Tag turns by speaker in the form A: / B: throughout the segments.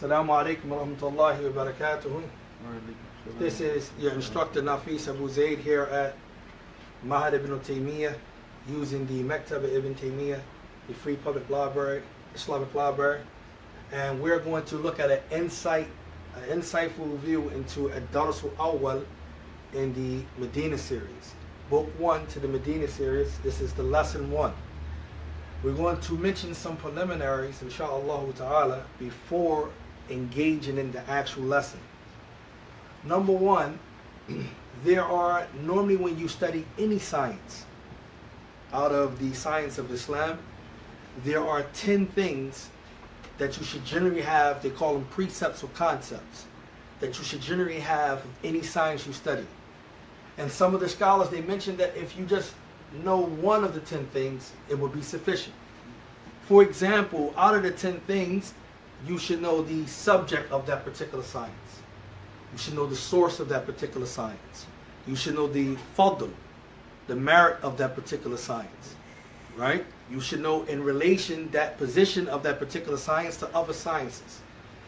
A: Assalamu alaikum wa rahmatullahi wa barakatuhu. This is your instructor Nafis Abu Zaid here at Mahad ibn Taymiyyah, using the Maktab ibn Taymiyyah, the Free Public Library, Islamic Library. And we're going to look at an insightful review into Ad-Dars al-Awwal in the Medina series. Book 1 to the Medina series. This is the lesson 1. We're going to mention some preliminaries, inshaAllah ta'ala, before engaging in the actual lesson. Number 1, there are, normally when you study any science out of the science of Islam, there are 10 things that you should generally have. They call them precepts or concepts that you should generally have of any science you study. And some of the scholars, they mentioned that if you just know one of the 10 things, it would be sufficient. For example, out of the 10 things, you should know the subject of that particular science. You should know the source of that particular science. You should know the fadl, the merit of that particular science, right? You should know in relation that position of that particular science to other sciences.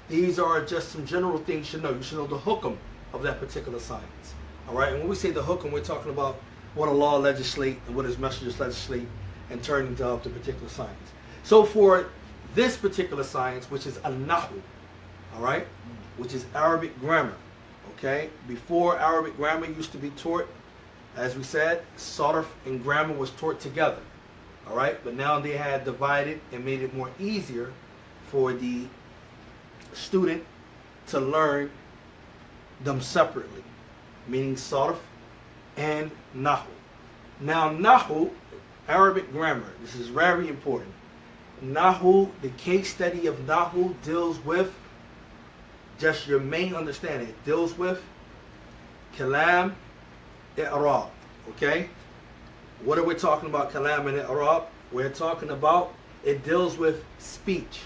A: These are just some general things you should know. You should know the hukum of that particular science, all right? And when we say the hukum, we're talking about what Allah legislate and what His messengers legislate and turn into the particular science. So for this particular science, which is al-Nahu, all right, which is Arabic grammar, okay? Before, Arabic grammar used to be taught, as we said, sarf and grammar was taught together, all right? But now they had divided and made it more easier for the student to learn them separately, meaning sarf and Nahu. Now, Nahu, Arabic grammar, this is very important. Nahu, the case study of Nahu deals with just your main understanding. It deals with Kalam, I'rab, okay? What are we talking about, Kalam and I'rab? We're talking about, it deals with speech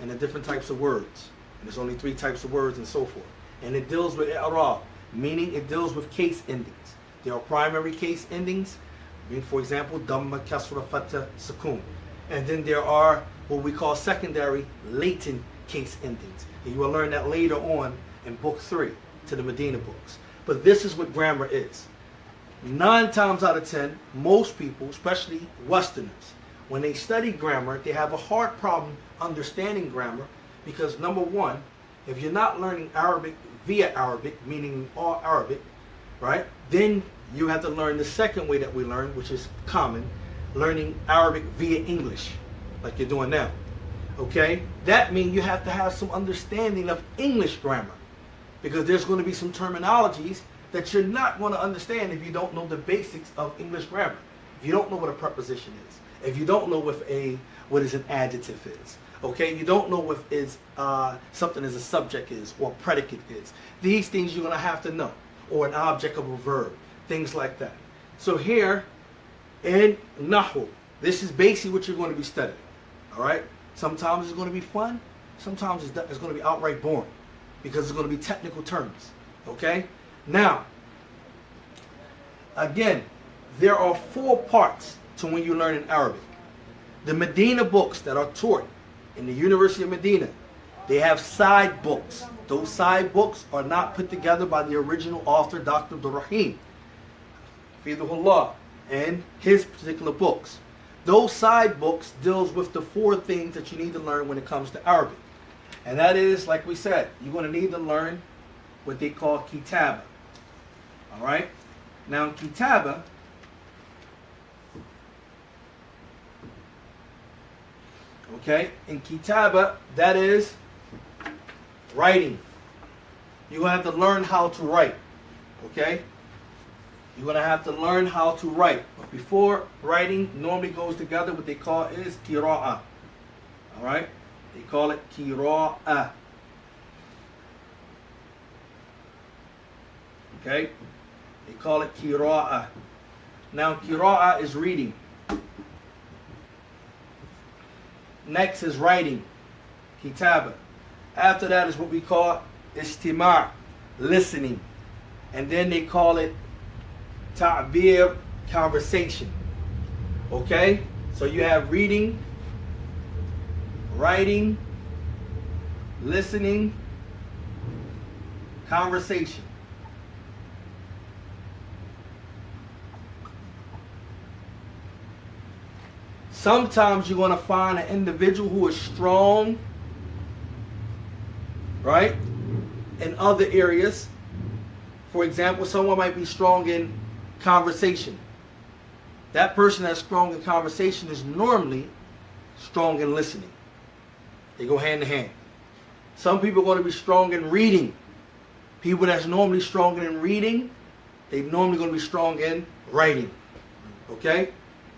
A: and the different types of words. And there's only 3 types of words and so forth. And it deals with I'rab, meaning it deals with case endings. There are primary case endings, for example, Dhamma, Kasra, Fatha, Sukun. And then there are what we call secondary latent case endings. And you will learn that later on in book 3 to the Medina books. But this is what grammar is. 9 times out of 10, most people, especially Westerners, when they study grammar, they have a hard problem understanding grammar because, number 1, if you're not learning Arabic via Arabic, meaning all Arabic, right, then you have to learn the second way that we learn, which is common, learning Arabic via English, like you're doing now, okay? That means you have to have some understanding of English grammar, because there's going to be some terminologies that you're not going to understand if you don't know the basics of English grammar. If you don't know what a preposition is, if you don't know what is an adjective is, okay? You don't know what is something as a subject is or predicate is. These things you're going to have to know, or an object of a verb, things like that. So here, in Nahu, this is basically what you're going to be studying, all right? Sometimes it's going to be fun, sometimes it's going to be outright boring, because it's going to be technical terms, okay? Now, again, there are 4 parts to when you learn in Arabic. The Medina books that are taught in the University of Medina, they have side books. Those side books are not put together by the original author, Dr. Abdul Rahim, Fidahullah, and his particular books. Those side books deals with the 4 things that you need to learn when it comes to Arabic. And that is, like we said, you're going to need to learn what they call kitaba. All right? Now, kitaba, okay, in kitaba, that is writing. You're going to have to learn how to write, okay? You're going to have to learn how to write. But before writing normally goes together, what they call is qira'ah. All right? They call it qira'ah. Okay? They call it qira'ah. Now, qira'ah is reading. Next is writing, kitaba. After that is what we call istima', listening. And then they call it ta'bir, conversation. Okay? So you have reading, writing, listening, conversation. Sometimes you're going to find an individual who is strong, right, in other areas. For example, someone might be strong in conversation. That person that's strong in conversation is normally strong in listening. They go hand in hand. Some people are going to be strong in reading. People that's normally strong in reading, they're normally going to be strong in writing. Okay?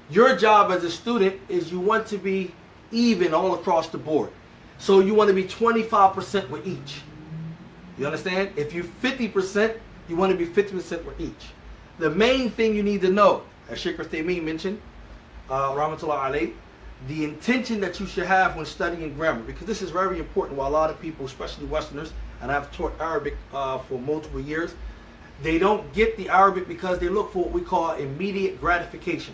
A: Your job as a student is you want to be even all across the board. So you want to be 25% with each. You understand? If you're 50%, you want to be 50% with each. The main thing you need to know, as Sheikh Uthaymeen mentioned, Rahmatullah alayh, the intention that you should have when studying grammar, because this is very important. While a lot of people, especially Westerners, and I've taught Arabic for multiple years, they don't get the Arabic because they look for what we call immediate gratification.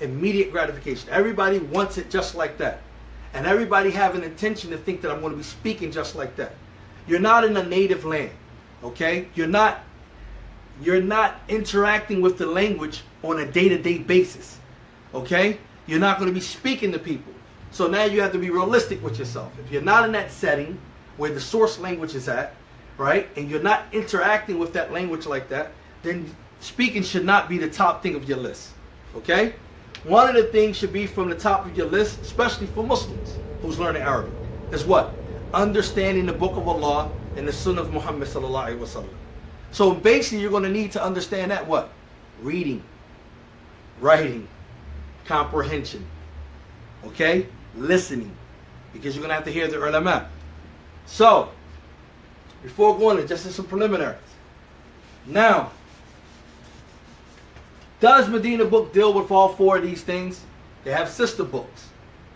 A: Immediate gratification. Everybody wants it just like that. And everybody have an intention to think that I'm going to be speaking just like that. You're not in a native land, okay? You're not interacting with the language on a day-to-day basis, okay? You're not going to be speaking to people. So now you have to be realistic with yourself. If you're not in that setting where the source language is at, right, and you're not interacting with that language like that, then speaking should not be the top thing of your list, okay? One of the things should be from the top of your list, especially for Muslims who's learning Arabic, is what? Understanding the Book of Allah and the Sunnah of Muhammad sallallahu alaihi wasallam. So basically you're going to need to understand that what? Reading, writing, comprehension, okay? Listening, because you're going to have to hear the ulama. So, before going in, just some preliminaries. Now, does Medina book deal with all four of these things? They have sister books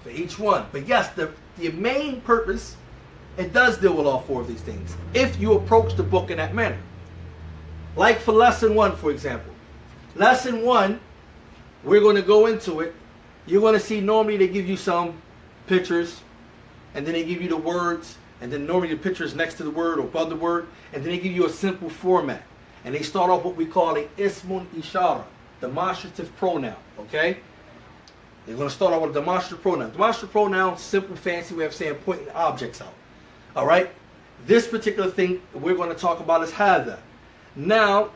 A: for each one. But yes, the main purpose, it does deal with all four of these things, if you approach the book in that manner. Like for lesson 1, for example. Lesson 1, we're going to go into it. You're going to see normally they give you some pictures, and then they give you the words, and then normally the picture is next to the word or above the word, and then they give you a simple format. And they start off what we call a ismun ishara, demonstrative pronoun, okay? They're going to start off with a demonstrative pronoun. Demonstrative pronoun, simple, fancy way of saying pointing objects out. All right? This particular thing we're going to talk about is hadha. Now,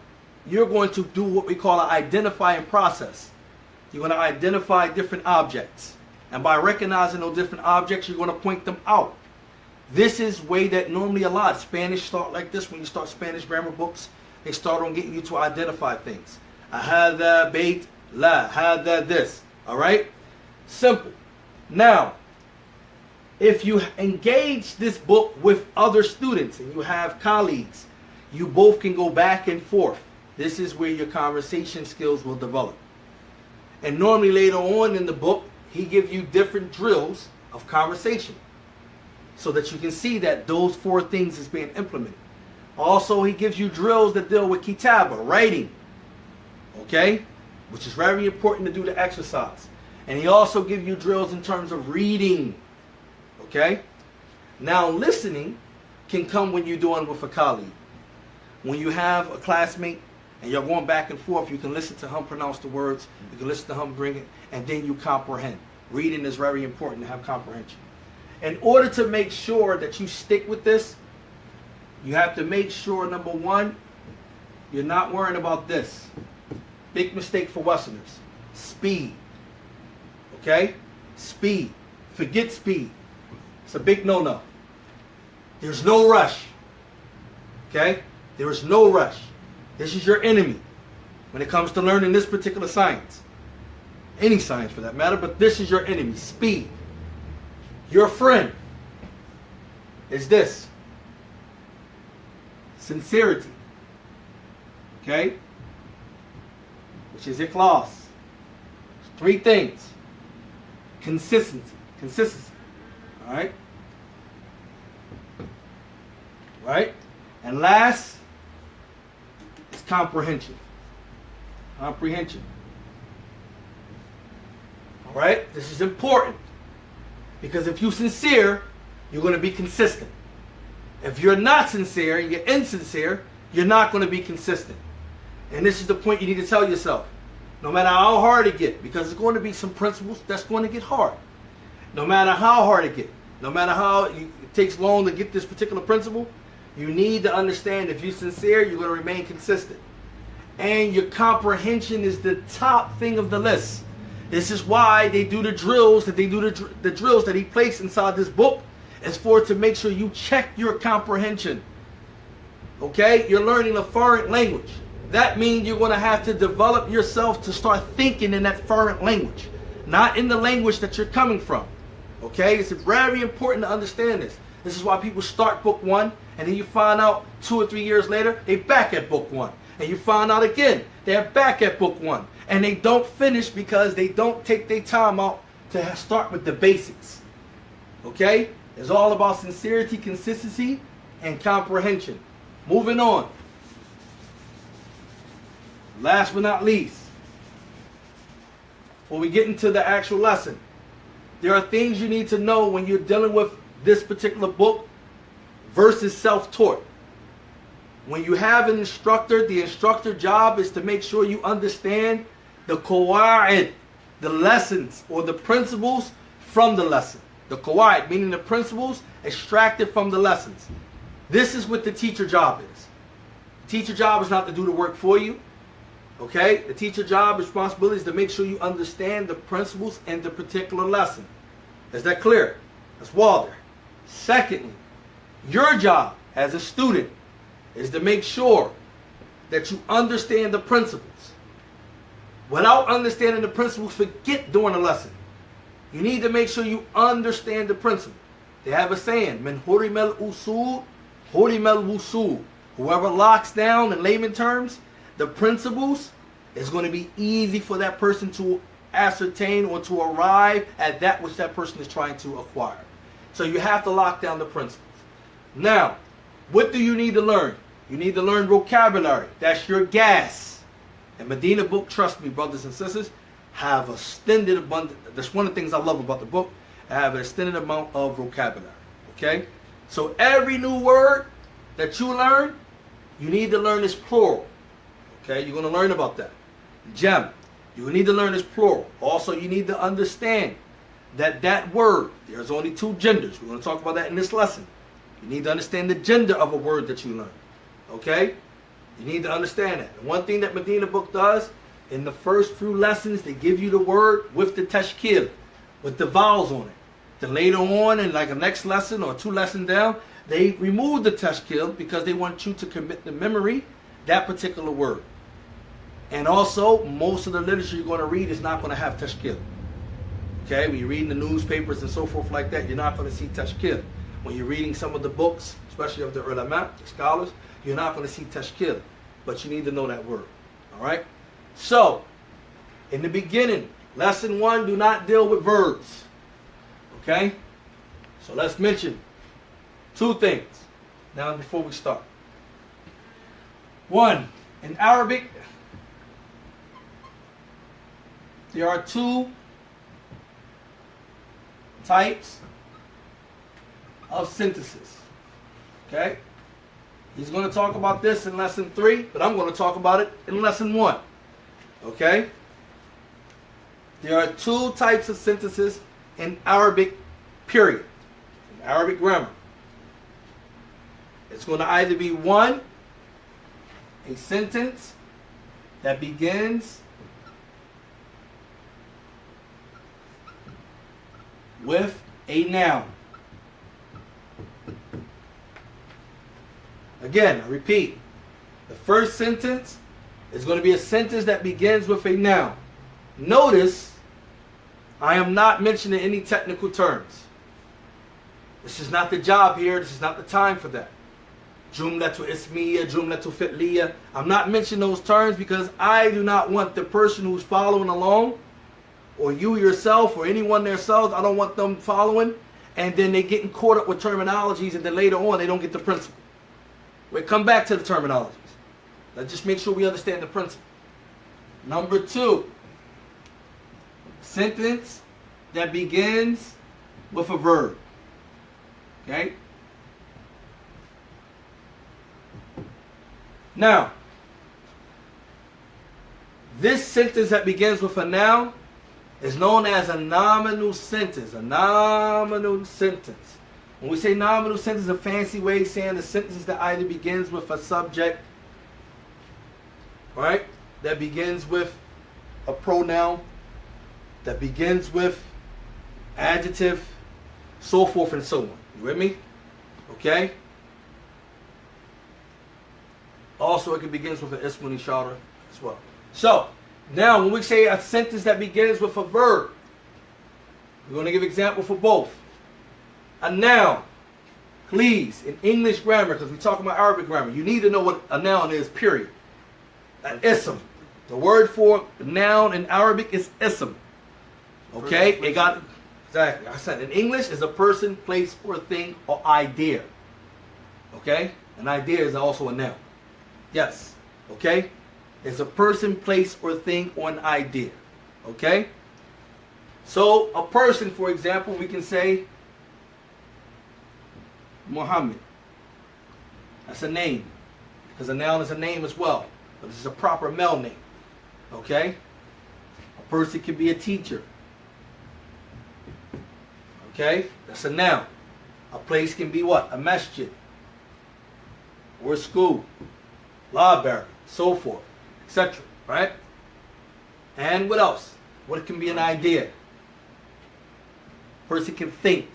A: you're going to do what we call an identifying process. You're going to identify different objects. And by recognizing those different objects, you're going to point them out. This is way that normally a lot. Spanish start like this. When you start Spanish grammar books, they start on getting you to identify things. Hadha, bait, la, hadha, this. All right? Simple. Now, if you engage this book with other students and you have colleagues, you both can go back and forth. This is where your conversation skills will develop. And normally later on in the book, he gives you different drills of conversation so that you can see that those four things is being implemented. Also, he gives you drills that deal with kitaba, writing, okay, which is very important to do the exercise. And he also gives you drills in terms of reading, okay. Now, listening can come when you're doing it with a colleague. When you have a classmate and you're going back and forth, you can listen to him pronounce the words, you can listen to him bring it, and then you comprehend. Reading is very important to have comprehension. In order to make sure that you stick with this, you have to make sure, number one, you're not worrying about this. Big mistake for Westerners. Speed. Okay? Speed. Forget speed. It's a big no-no. There's no rush. Okay? There is no rush. This is your enemy when it comes to learning this particular science. Any science for that matter, but this is your enemy. Speed. Your friend is this. Sincerity. Okay? Which is ikhlas. 3 things. Consistency. Consistency. Alright? Right? And last is comprehension. Comprehension. Alright? This is important. Because if you're sincere, you're going to be consistent. If you're not sincere and you're insincere, you're not going to be consistent. And this is the point you need to tell yourself. No matter how hard it gets, because there's going to be some principles that's going to get hard. No matter how hard it gets, no matter how it takes long to get this particular principle, you need to understand if you're sincere, you're going to remain consistent. And your comprehension is the top thing of the list. This is why they do the drills that they do, the drills that he placed inside this book, is for to make sure you check your comprehension. Okay? You're learning a foreign language. That means you're going to have to develop yourself to start thinking in that foreign language, not in the language that you're coming from. Okay? It's very important to understand this. This is why people start book 1, and then you find out 2 or 3 years later, they're back at book 1. And you find out again, they're back at book 1. And they don't finish because they don't take their time out to start with the basics. Okay? It's all about sincerity, consistency, and comprehension. Moving on. Last but not least, before we get into the actual lesson, there are things you need to know when you're dealing with this particular book versus self-taught. When you have an instructor, the instructor job is to make sure you understand the qawaid, the lessons or the principles from the lesson. The qawaid, meaning the principles extracted from the lessons. This is what the teacher job is. The teacher job is not to do the work for you. Okay? The teacher job responsibility is to make sure you understand the principles in the particular lesson. Is that clear? That's Walter. Secondly, your job as a student is to make sure that you understand the principles. Without understanding the principles, forget doing a lesson. You need to make sure you understand the principle. They have a saying, "Min hurimel usul, hurimel wusul." Whoever locks down in layman terms the principles, is going to be easy for that person to ascertain or to arrive at that which that person is trying to acquire. So you have to lock down the principles. Now, what do you need to learn? You need to learn vocabulary. That's your gas. And Medina book, trust me, brothers and sisters, have a extended abundance. That's one of the things I love about the book. I have an extended amount of vocabulary. Okay? So every new word that you learn, you need to learn this plural. Okay? You're going to learn about that. Gem. You need to learn this plural. Also, you need to understand that that word, there's only 2 genders. We're going to talk about that in this lesson. You need to understand the gender of a word that you learn. Okay? You need to understand that. And one thing that Medina book does, in the first few lessons, they give you the word with the tashkil, with the vowels on it. Then later on, in like a next lesson or 2 lessons down, they remove the tashkil because they want you to commit to memory that particular word. And also, most of the literature you're going to read is not going to have tashkil. Okay? When you're reading the newspapers and so forth like that, you're not going to see tashkil. When you're reading some of the books, especially of the ulama, the scholars, you're not going to see tashkil. But you need to know that word. Alright? So, in the beginning, lesson 1, do not deal with verbs. Okay? So let's mention 2 things now before we start. 1, in Arabic, there are 2 types of sentences. Okay? He's going to talk about this in lesson 3, but I'm going to talk about it in lesson 1. Okay? There are 2 types of sentences in Arabic, period. In Arabic grammar. It's going to either be 1, a sentence that begins with a noun. Again, I repeat. The first sentence is going to be a sentence that begins with a noun. Notice, I am not mentioning any technical terms. This is not the job here. This is not the time for that. Jumlatu ismiya, jumlatu fi'liya. I'm not mentioning those terms because I do not want the person who's following along, or you yourself, or anyone themselves, I don't want them following, and then they getting caught up with terminologies, and then later on they don't get the principle. We'll come back to the terminologies. Let's just make sure we understand the principle. Number 2, sentence that begins with a verb. Okay? Now, this sentence that begins with a noun is known as a nominal sentence. A nominal sentence. When we say nominal sentence, a fancy way of saying the sentence that either begins with a subject, right? That begins with a pronoun, that begins with adjective, so forth and so on. You with me? Okay? Also, it can begin with an ismun ishara as well. So, now when we say a sentence that begins with a verb, we're going to give example for both. A noun. Please, in English grammar, because we're talking about Arabic grammar, you need to know what a noun is, period. An ism. The word for noun in Arabic is ism. Okay? It got, exactly. I said in English is a person, place, or thing, or idea. Okay? An idea is also a noun. Yes. Okay? It's a person, place, or thing, or an idea. Okay? So, a person, for example, we can say Muhammad. That's a name. Because a noun is a name as well. But this is a proper male name. Okay? A person can be a teacher. Okay? That's a noun. A place can be what? A masjid. Or a school. Library. So forth. Etc. Right? And what else? What can be an idea? A person can think.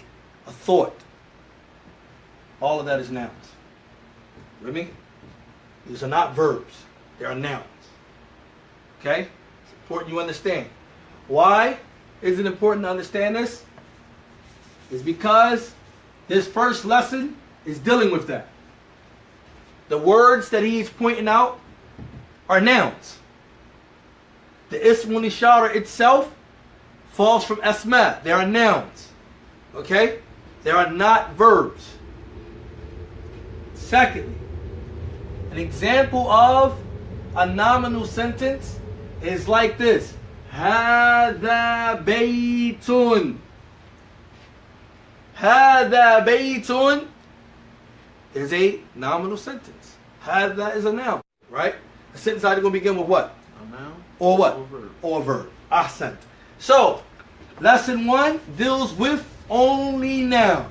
A: A thought. All of that is nouns. With me? These are not verbs. They are nouns. Okay? It's important you understand. Why is it important to understand this? It's because this first lesson is dealing with that. The words that he's pointing out are nouns. The ismun ishara itself falls from asma. They are nouns. Okay? They are not verbs. Secondly, an example of a nominal sentence is like this. هذا بيت. هذا بيت is a nominal sentence. هذا is a noun, right? A sentence either going to begin with what?
B: A noun.
A: Or what?
B: Or a verb.
A: Or a verb. Ahsant. So, lesson 1 deals with only nouns.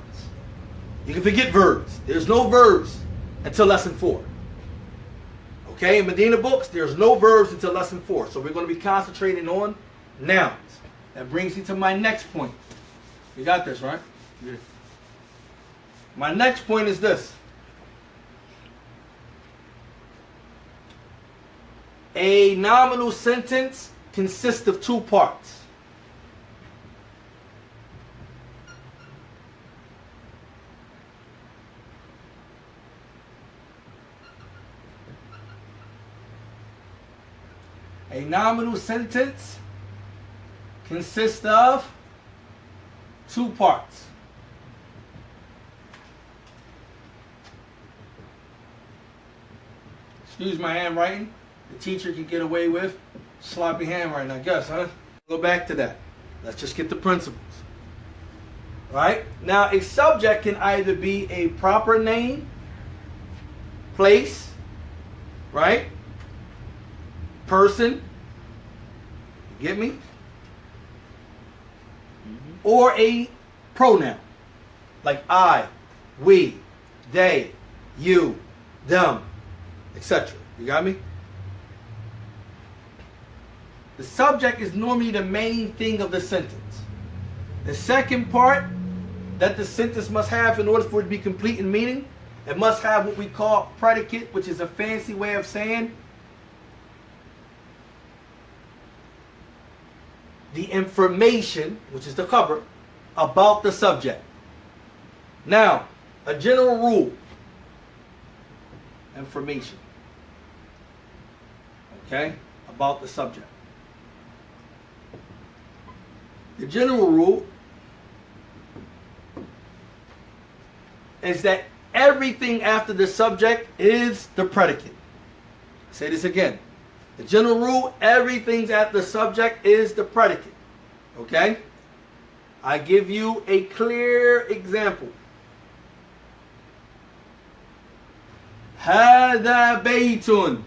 A: You can forget verbs. There's no verbs until lesson 4. Okay, in Medina books, there's no verbs until lesson 4. So we're going to be concentrating on nouns. That brings me to my next point. You got this, right?
B: Yes.
A: My next point is this. A nominal sentence consists of 2 parts. A nominal sentence consists of 2 parts. Excuse my handwriting. The teacher can get away with sloppy handwriting, I guess, huh? Go back to that. Let's just get the principles. Right? Now, a subject can either be a proper name, place, right? Person, get me? Or a pronoun, like I, we, they, you, them, etc. You got me? The subject is normally the main thing of the sentence. The second part that the sentence must have in order for it to be complete in meaning, it must have what we call predicate, which is a fancy way of saying the information, which is the cover, about the subject. Now, a general rule. Information. Okay? About the subject. The general rule is that everything after the subject is the predicate. Say this again. The general rule, everything after the subject is the predicate. Okay? I give you a clear example. هذا بيت.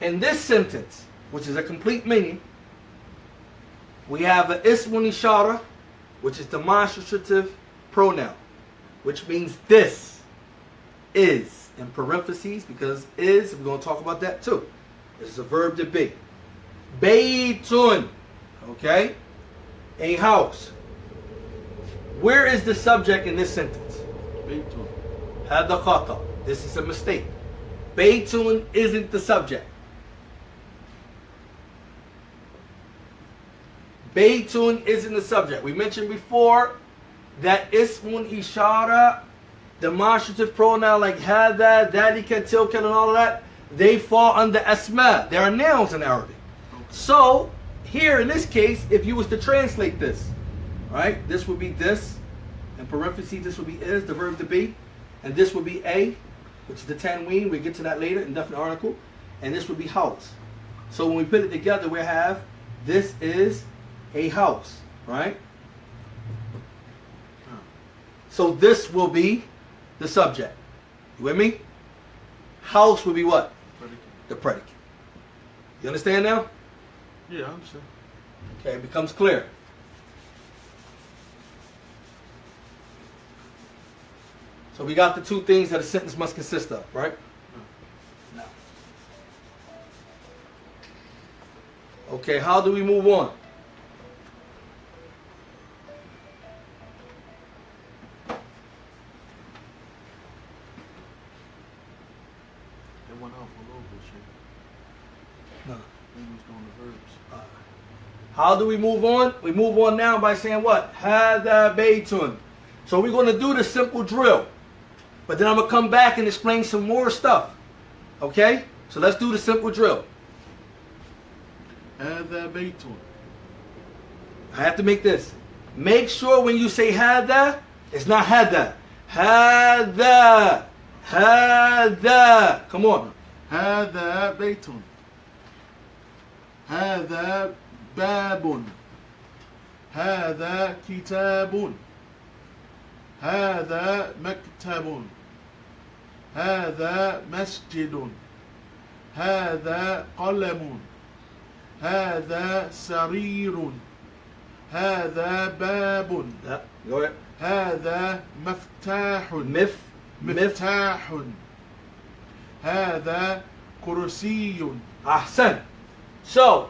A: In this sentence, which is a complete meaning, we have an ismun ishara, which is demonstrative pronoun, which means this is, in parentheses, because is, we're going to talk about that too. This is a verb to be. Baytun, okay? A house. Where is the subject in this sentence?
B: Baytun.
A: Hada khata. This is a mistake. Baytun isn't the subject. Baytun isn't the subject. We mentioned before that ismun ishara, demonstrative pronoun like hada, dalika, tilka, and all of that, they fall under asma. They are nouns in Arabic.
B: Okay.
A: So here in this case, if you was to translate this, right, this would be this, in parentheses this would be is, the verb to be, and this would be a, which is the tanween. We get to that later, indefinite article, and this would be house. So when we put it together, we have this is a house, right? So this will be the subject. You with me? House will be what?
B: Predicate.
A: The predicate. You understand now?
B: Yeah, I understand.
A: Okay, it becomes clear. So we got the two things that a sentence must consist of, right? No. Okay, how do we move on?
B: It went off a little bit, Sheikh.
A: No.
B: We was doing the verbs.
A: How do we move on? We move on now by saying what? Hada baytun. So we're going to do the simple drill. But then I'm going to come back and explain some more stuff. Okay? So let's do the simple drill.
B: هذا بيت.
A: I have to make this. Make sure when you say hada, it's not hada. Hada. Hada. Come on.
B: هذا بيت. هذا باب. هذا كتاب. هذا مكتب. هذا مسجد. هذا قلم. هذا سرير. هذا باب.
A: Yeah, go ahead.
B: هذا مفتاح. مفتاح. هذا كرسي.
A: Ahsan. So,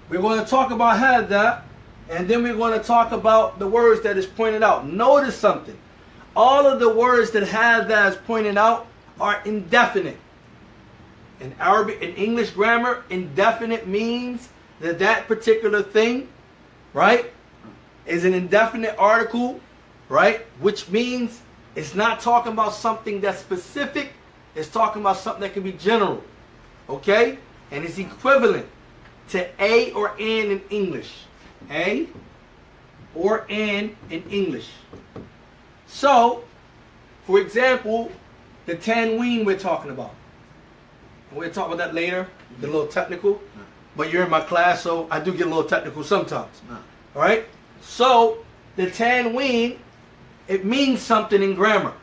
A: we're going to talk about hada, and then we're going to talk about the words that is pointed out. Notice something. All of the words that hada is pointed out are indefinite. In Arabic, in English grammar, indefinite means that that particular thing, right, is an indefinite article, right, which means it's not talking about something that's specific. It's talking about something that can be general, okay? And it's equivalent to a or an in English. A or an in English. So, for example, the tanween we're talking about. We'll talk about that later. Get a little technical. But you're in my class, so I do get a little technical sometimes. All right? So, the tanween, it means something in grammar.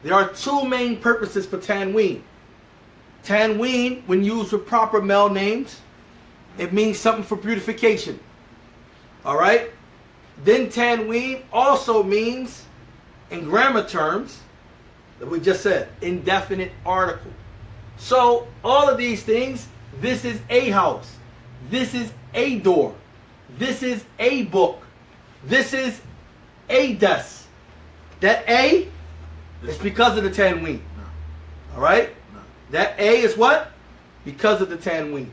A: There are two main purposes for tanween. Tanween, when used with proper male names, it means something for beautification. All right? Then tanween also means, in grammar terms, that we just said, indefinite article. So, all of these things, this is a house. This is a door. This is a book. This is a desk. That a is because of the tanween. All right? That a is what? Because of the tanween.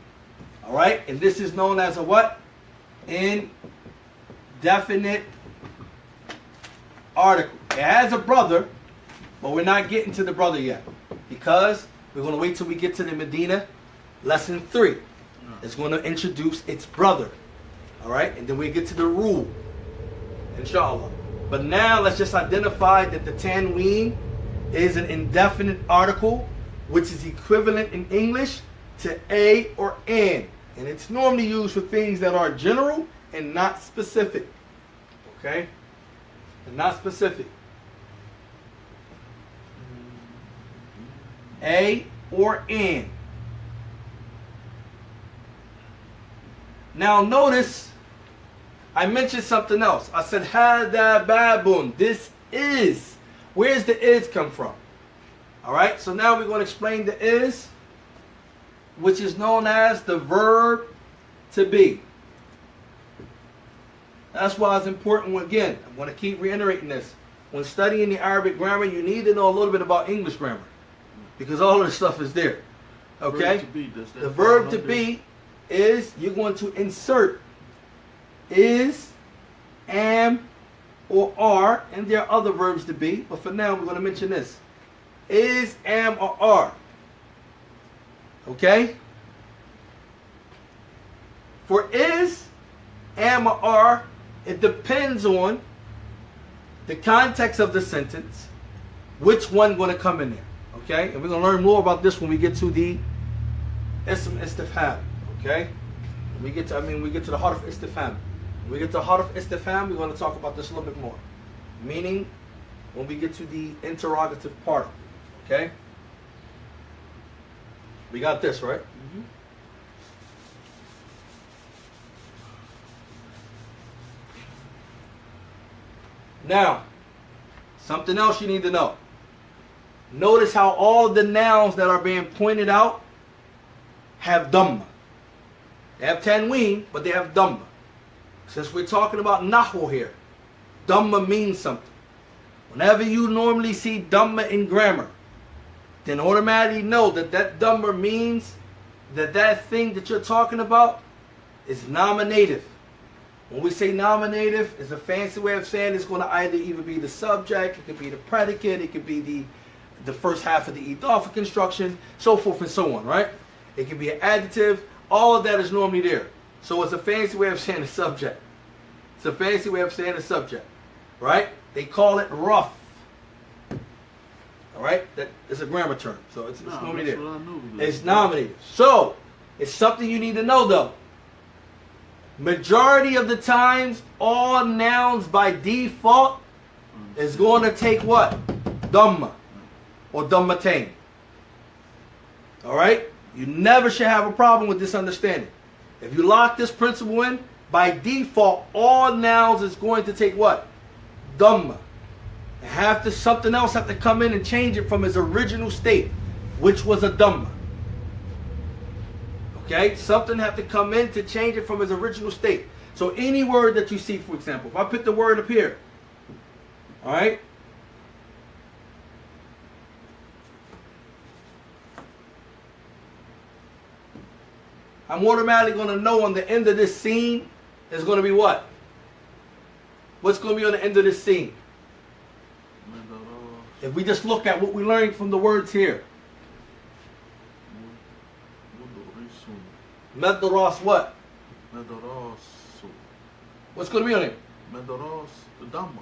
A: All right? And this is known as a what? Indefinite article. It has a brother, but we're not getting to the brother yet. Because we're going to wait till we get to the Medina lesson 3. It's going to introduce its brother. All right? And then we get to the rule. Inshallah. But now let's just identify that the tanween is an indefinite article which is equivalent in English to a or an. And it's normally used for things that are general and not specific. Okay? And not specific. A or an. Now notice, I mentioned something else. I said, hada babun. This is. Where's the is come from? Alright, so now we're going to explain the is, which is known as the verb to be. That's why it's important. Again, I'm going to keep reiterating this. When studying the Arabic grammar, you need to know a little bit about English grammar, because all of the stuff is there. Okay? The verb to be is, you're going to insert is, am, or are, and there are other verbs to be, but for now we're going to mention this. Is, am, or are. Okay? For is, am, or are, it depends on the context of the sentence, which one going to come in there. Okay? And we're going to learn more about this when we get to the ism istifham. Okay? When we get to the heart of istifham. When we get to the heart of istifham, we're going to talk about this a little bit more. Meaning, when we get to the interrogative part. Okay? We got this, right? Mm-hmm. Now, something else you need to know. Notice how all the nouns that are being pointed out have dhamma. They have tanween, but they have dhamma. Since we're talking about nahwu here, dhamma means something. Whenever you normally see dhamma in grammar, then automatically know that that dhamma means that that thing that you're talking about is nominative. When we say nominative, it's a fancy way of saying it's going to either be the subject, it could be the predicate, it could be the first half of the idafa construction, so forth and so on, right? It can be an adjective. All of that is normally there. So it's a fancy way of saying the subject. It's a fancy way of saying the subject, right? They call it rough. All right? That is a grammar term. So it's normally there. It's nominative. So it's something you need to know, though. Majority of the times, all nouns by default is going to take what? Dhamma or dhammatain. All right? You never should have a problem with this understanding. If you lock this principle in, by default, all nouns is going to take what? Dhamma. Something else have to come in and change it from its original state, which was a dhamma. Okay? Something have to come in to change it from its original state. So any word that you see, for example, if I put the word up here, all right? I'm automatically going to know on the end of this scene is going to be what? What's going to be on the end of this scene? If we just look at what we learned from the words here. Madaras what? What's going to be on it?
B: Dhamma.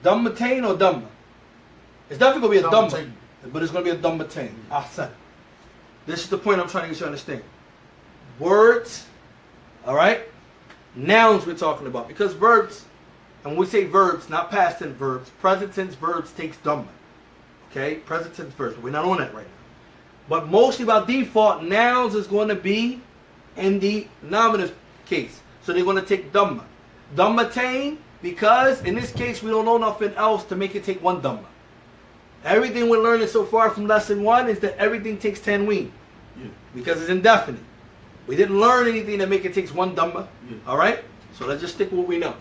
A: Dhammatain or Dhamma? It's definitely going to be a Dhamma. But it's going to be a Dhammatain. Ahsan. This is the point I'm trying to get you to understand. Words, all right? Nouns we're talking about. Because verbs, and when we say verbs, not past tense verbs, present tense verbs takes Dhamma. Okay? Present tense verbs. We're not on that right now. But mostly by default, nouns is going to be in the nominative case. So they're going to take Dhamma. Dhammatain, because in this case we don't know nothing else to make it take one Dhamma. Everything we're learning so far from lesson 1 is that everything takes tanween. Yeah. Because it's indefinite. We didn't learn anything to make it takes one Dhamma. Yeah. Alright? So let's just stick with what we know.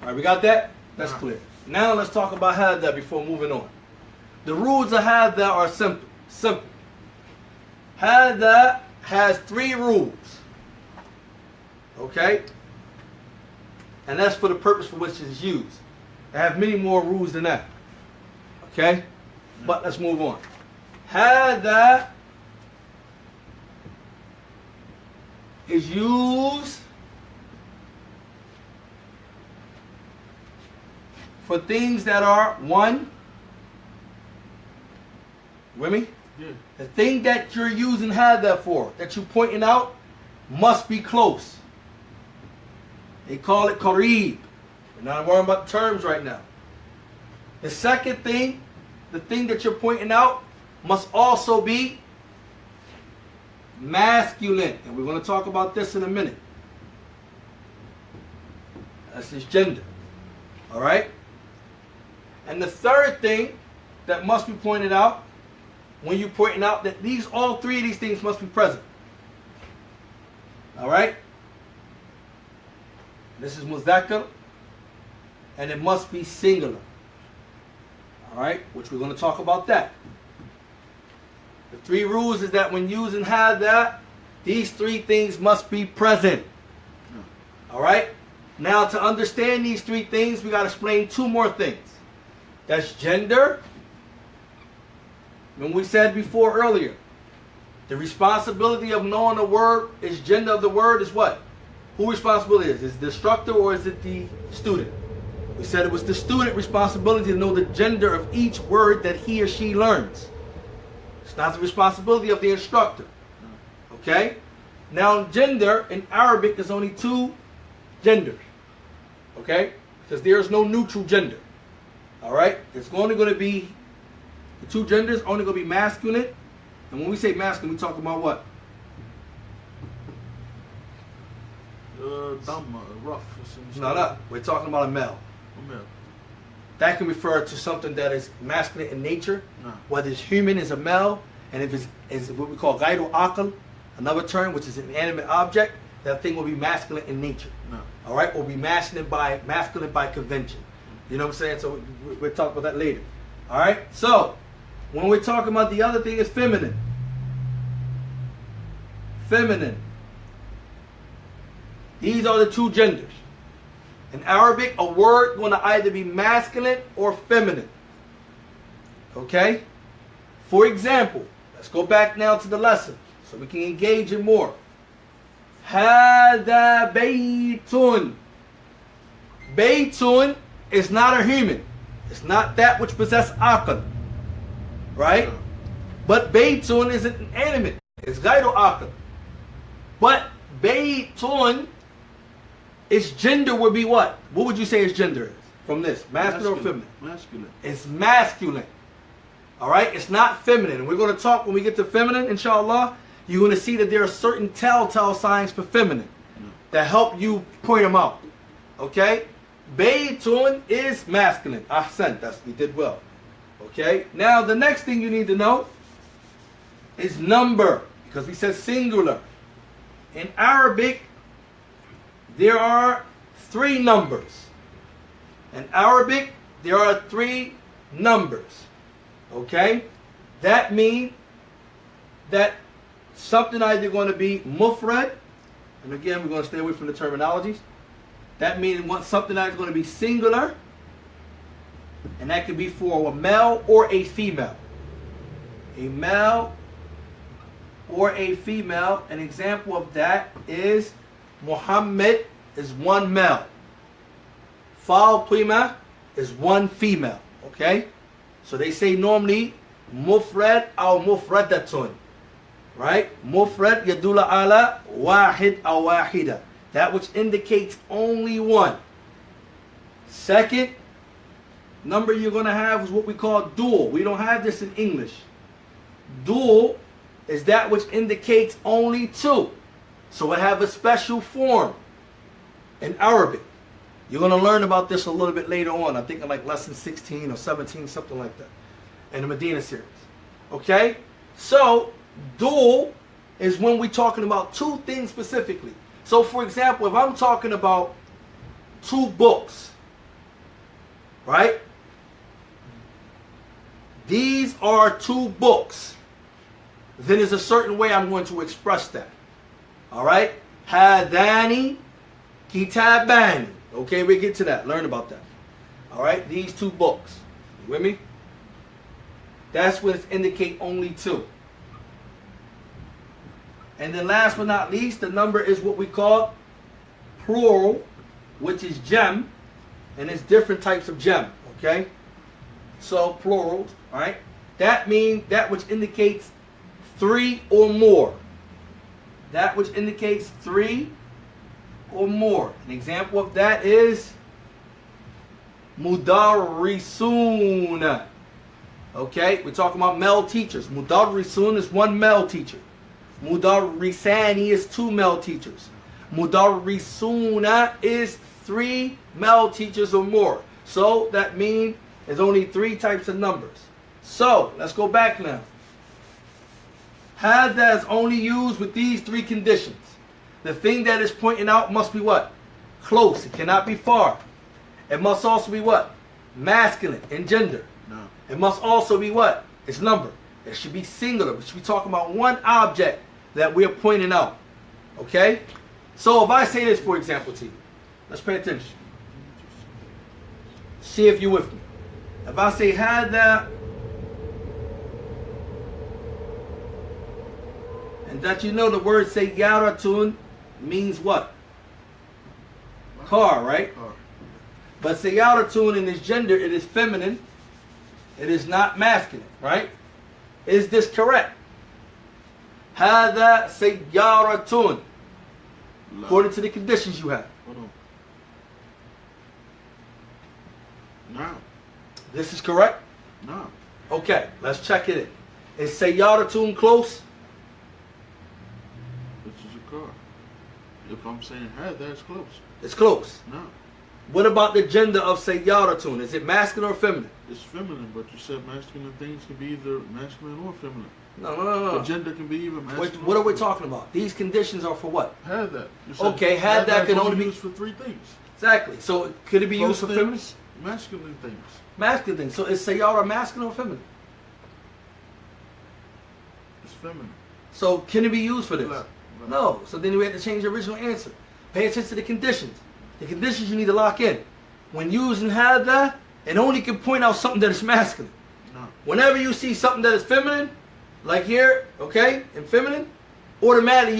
A: Alright, we got that? That's clear. Now let's talk about Hadda before moving on. The rules of Hadda are simple. Simple. Hadda has 3 rules. Okay? And that's for the purpose for which it is used. I have many more rules than that. Okay? But let's move on. Hadda is used for things that are, 1, with me?
B: Yeah.
A: The thing that you're using hada for, that you're pointing out, must be close. They call it qareeb. We're not worrying about the terms right now. The second thing, the thing that you're pointing out, must also be masculine. And we're going to talk about this in a minute. That's his gender. Alright? And the third thing that must be pointed out, when you're pointing out that all three of these things must be present. Alright? This is muzakkar, and it must be singular. Alright? Which we're going to talk about that. The three rules is that when using hada, these three things must be present. Alright? Now to understand these three things, we got to explain two more things. That's gender. When we said before earlier, the responsibility of knowing a word is gender of the word is what? Who responsibility is? Is it the instructor or is it the student? We said it was the student responsibility to know the gender of each word that he or she learns. It's not the responsibility of the instructor. Okay? Now gender in Arabic is only two genders. Okay? Because there is no neutral gender. Alright? It's only going to be, the two genders are only going to be masculine. And when we say masculine, we talk about what?
B: Dhamma, rough.
A: No. We're talking about a male. That can refer to something that is masculine in nature, whether it's human is a male, and if it's what we call ghayru aql, another term, which is an inanimate object, that thing will be masculine in nature. All right, will be masculine by convention. You know what I'm saying? So we'll talk about that later. All right. So when we're talking about the other thing is feminine. Feminine. These are the two genders. In Arabic, a word going to either be masculine or feminine. Okay? For example, let's go back now to the lesson so we can engage it more. Hada baytun. Baytun is not a human. It's not that which possesses aql. Right? But baytun is an animate. It's ghayru aql. But baytun, its gender would be what? What would you say its gender is from this? Masculine or feminine?
B: Masculine.
A: It's masculine. Alright? It's not feminine. We're going to talk when we get to feminine, inshallah. You're going to see that there are certain telltale signs for feminine that help you point them out. Okay? Baytun is masculine. Ahsan. We did well. Okay? Now, the next thing you need to know is number. Because we said singular. In Arabic, there are three numbers. In Arabic, there are three numbers. Okay? That means that something either going to be mufrad, and again, we're going to stay away from the terminologies. That means something that is going to be singular, and that could be for a male or a female. A male or a female. An example of that is Muhammad is one male. Fatima is one female. Okay? So they say normally mufrad or mufradatun. Right? Mufrad yadula ala wahid aw wahida. That which indicates only one. Second number you're going to have is what we call dual. We don't have this in English. Dual is that which indicates only two. So it have a special form in Arabic. You're going to learn about this a little bit later on. I think in like lesson 16 or 17, something like that, in the Medina series. Okay? So, dual is when we're talking about two things specifically. So, for example, if I'm talking about two books, right? These are two books. Then there's a certain way I'm going to express that. Alright? Hadani kitabani. Okay, we get to that. Learn about that. Alright? These two books. You with me? That's what it indicate only two. And then last but not least, the number is what we call plural, which is gem. And there's different types of gem. Okay? So, plural. Alright? that means that which indicates 3 or more. That which indicates 3 or more. An example of that is mudarrisun. Okay, we're talking about male teachers. Mudarrisun is 1 male teacher. Mudarrisani is 2 male teachers. Mudarrisuna is 3 male teachers or more. So that means there's only 3 types of numbers. So let's go back now. Hadha is only used with these 3 conditions. The thing that is pointing out must be what? Close. It cannot be far. It must also be what? Masculine in gender.
B: No.
A: It must also be what? It's number. It should be singular. We should be talking about one object that we're pointing out. Okay? So if I say this, for example, to you, let's pay attention. See if you're with me. If I say hadha, and that you know the word sayyaratun means what? Car, right?
B: Car.
A: But sayyaratun in its gender, it is feminine. It is not masculine, right? Is this correct? Hadha sayyaratun. According to the conditions you have.
B: Hold on. No.
A: This is correct?
B: No.
A: Okay, let's check it in. Is sayyaratun close?
B: This is a car. If I'm saying had, that's close.
A: It's close.
B: No.
A: What about the gender of sayyaratun? Is it masculine or feminine?
B: It's feminine, but you said masculine things can be either masculine or feminine.
A: No.
B: The gender can be either masculine.
A: What
B: or
A: are we
B: feminine.
A: talking about? These conditions are for what?
B: Had that. You said
A: Okay, had that can only be
B: used for 3 things.
A: Exactly. So could it be used for
B: Close
A: feminine?
B: things, masculine things.
A: Masculine things. So is sayyara masculine or feminine?
B: It's feminine.
A: So can it be used for this?
B: Black.
A: No. So then we have to change the original answer. Pay attention to the conditions. The conditions you need to lock in. When using hadha, it only can point out something that is masculine.
B: No.
A: Whenever you see something that is feminine, like here, okay, and feminine, automatically